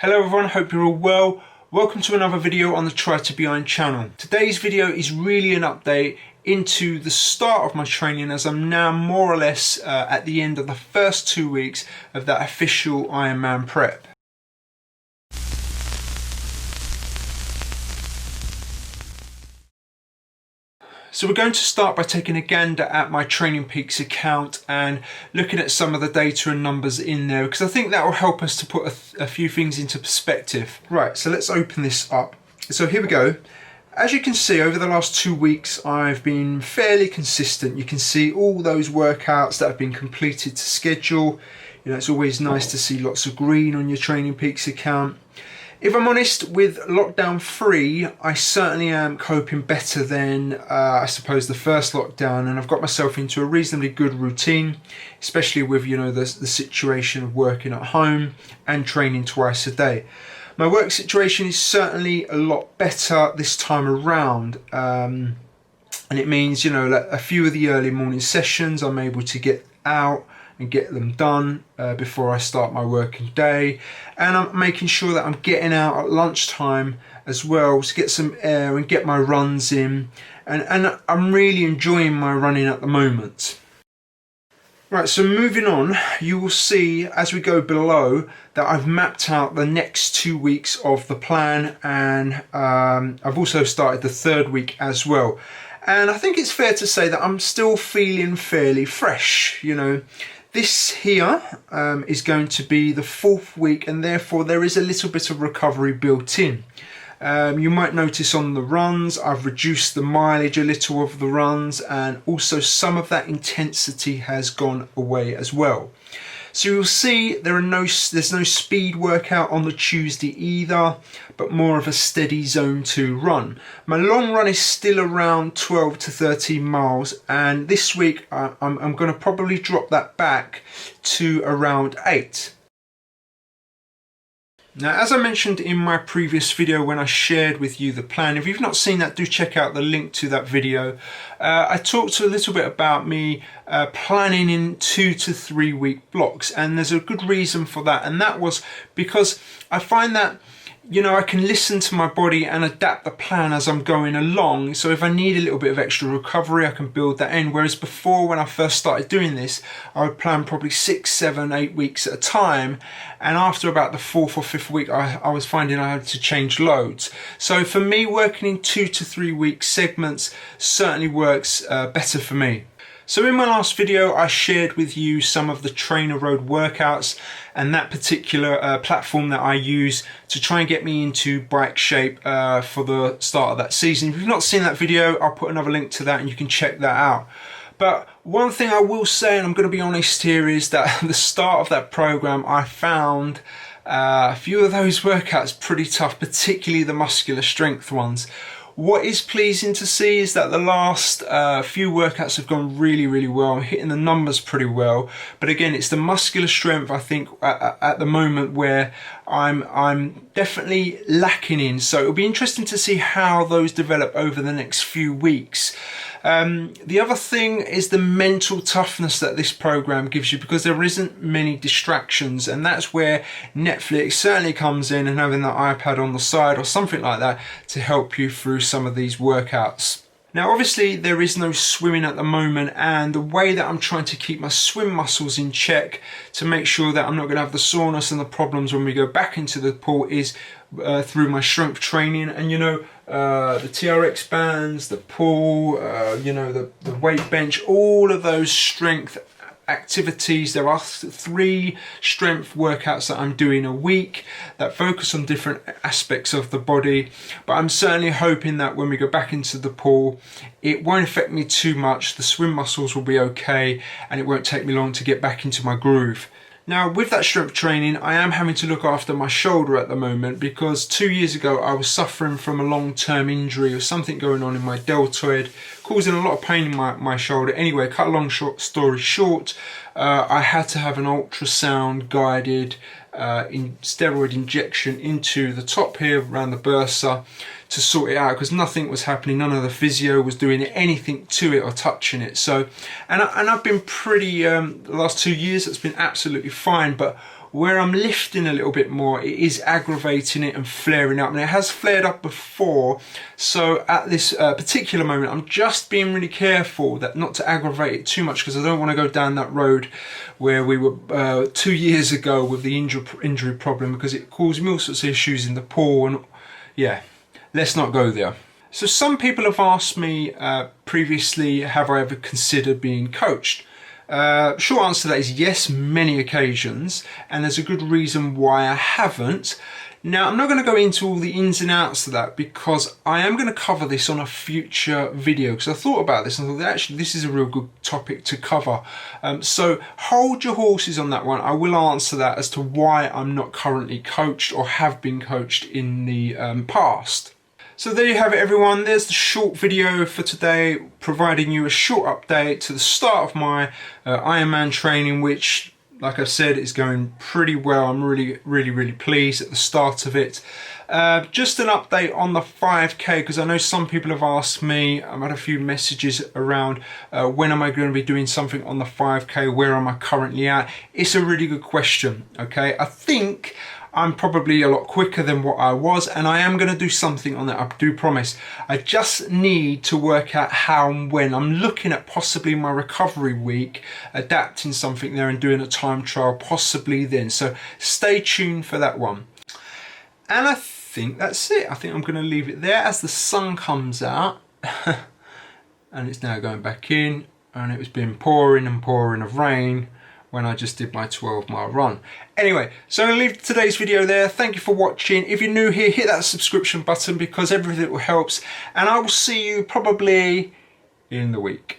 Hello everyone, hope you're all well. Welcome to another video on the Try to Be Iron channel. Today's video is really an update into the start of my training, as I'm now more or less at the end of the first 2 weeks of that official Ironman prep. So we're going to start by taking a gander at my Training Peaks account and looking at some of the data and numbers in there, because I think that will help us to put a few things into perspective. Right, so let's open this up. So here we go. As you can see, over the last 2 weeks, I've been fairly consistent. You can see all those workouts that have been completed to schedule. You know, it's always nice to see lots of green on your Training Peaks account. If I'm honest, with lockdown 3, I certainly am coping better than I suppose the first lockdown, and I've got myself into a reasonably good routine, especially with, you know, the situation of working at home and training twice a day. My work situation is certainly a lot better this time around, and it means, you know, like a few of the early morning sessions I'm able to get out and get them done before I start my working day, and I'm making sure that I'm getting out at lunchtime as well to get some air and get my runs in, and I'm really enjoying my running at the moment. Right, so moving on, you will see as we go below that I've mapped out the next 2 weeks of the plan, and I've also started the third week as well. And I think it's fair to say that I'm still feeling fairly fresh, you know. This here is going to be the 4th week, and therefore there is a little bit of recovery built in. You might notice on the runs, I've reduced the mileage a little of the runs, and also some of that intensity has gone away as well. So you'll see there's no speed workout on the Tuesday either, but more of a steady zone 2 run. My long run is still around 12 to 13 miles, and this week I'm going to probably drop that back to around 8. Now, as I mentioned in my previous video when I shared with you the plan, if you've not seen that, do check out the link to that video. I talked a little bit about me planning in 2 to 3 week blocks, and there's a good reason for that, and that was because I find that, you know, I can listen to my body and adapt the plan as I'm going along. So if I need a little bit of extra recovery, I can build that in. Whereas before, when I first started doing this, I would plan probably 6, 7, 8 weeks at a time. And after about the 4th or 5th week, I was finding I had to change loads. So for me, working in 2 to 3 week segments certainly works better for me. So in my last video, I shared with you some of the Trainer Road workouts and that particular platform that I use to try and get me into bike shape for the start of that season. If you've not seen that video, I'll put another link to that and you can check that out. But one thing I will say, and I'm going to be honest here, is that at the start of that program, I found a few of those workouts pretty tough, particularly the muscular strength ones. What is pleasing to see is that the last few workouts have gone really, really well. I'm hitting the numbers pretty well. But again, it's the muscular strength, I think, at the moment where I'm definitely lacking in. So it'll be interesting to see how those develop over the next few weeks. The other thing is the mental toughness that this program gives you, because there isn't many distractions, and that's where Netflix certainly comes in, and having that iPad on the side or something like that to help you through some of these workouts. Now obviously there is no swimming at the moment, and the way that I'm trying to keep my swim muscles in check to make sure that I'm not going to have the soreness and the problems when we go back into the pool is through my strength training. And you know, the TRX bands, the pull, you know, the weight bench, all of those strength activities. There are 3 strength workouts that I'm doing a week that focus on different aspects of the body, but I'm certainly hoping that when we go back into the pool, it won't affect me too much. The swim muscles will be okay, and it won't take me long to get back into my groove. Now, with that strength training, I am having to look after my shoulder at the moment, because 2 years ago I was suffering from a long-term injury or something going on in my deltoid, causing a lot of pain in my shoulder. Anyway, cut a long story short, I had to have an ultrasound guided steroid injection into the top here around the bursa to sort it out, because nothing was happening. None of the physio was doing anything to it or touching it. So, and I've been pretty, the last 2 years it's been absolutely fine. But where I'm lifting a little bit more, it is aggravating it and flaring up, and it has flared up before. So at this particular moment, I'm just being really careful that not to aggravate it too much, because I don't want to go down that road where we were 2 years ago with the injury problem, because it caused me all sorts of issues in the pool, and yeah, let's not go there. So some people have asked me previously, have I ever considered being coached? Short answer to that is yes, many occasions, and there's a good reason why I haven't. Now, I'm not going to go into all the ins and outs of that, because I am going to cover this on a future video, because I thought about this and thought that actually this is a real good topic to cover. So hold your horses on that one. I will answer that as to why I'm not currently coached or have been coached in the past. So there you have it, everyone. There's the short video for today, providing you a short update to the start of my Ironman training, which, like I said, is going pretty well. I'm really pleased at the start of it. Just an update on the 5K, because I know some people have asked me, I've had a few messages around when am I going to be doing something on the 5K, where am I currently at? It's a really good question, okay? I think I'm probably a lot quicker than what I was, and I am going to do something on that, I do promise. I just need to work out how and when. I'm looking at possibly my recovery week, adapting something there and doing a time trial possibly then. So stay tuned for that one. And I think that's it. I think I'm going to leave it there as the sun comes out. And it's now going back in, and it was been pouring and pouring of rain when I just did my 12-mile run. Anyway, so I'm going to leave today's video there. Thank you for watching. If you're new here, hit that subscription button, because every little helps. And I will see you probably in the week.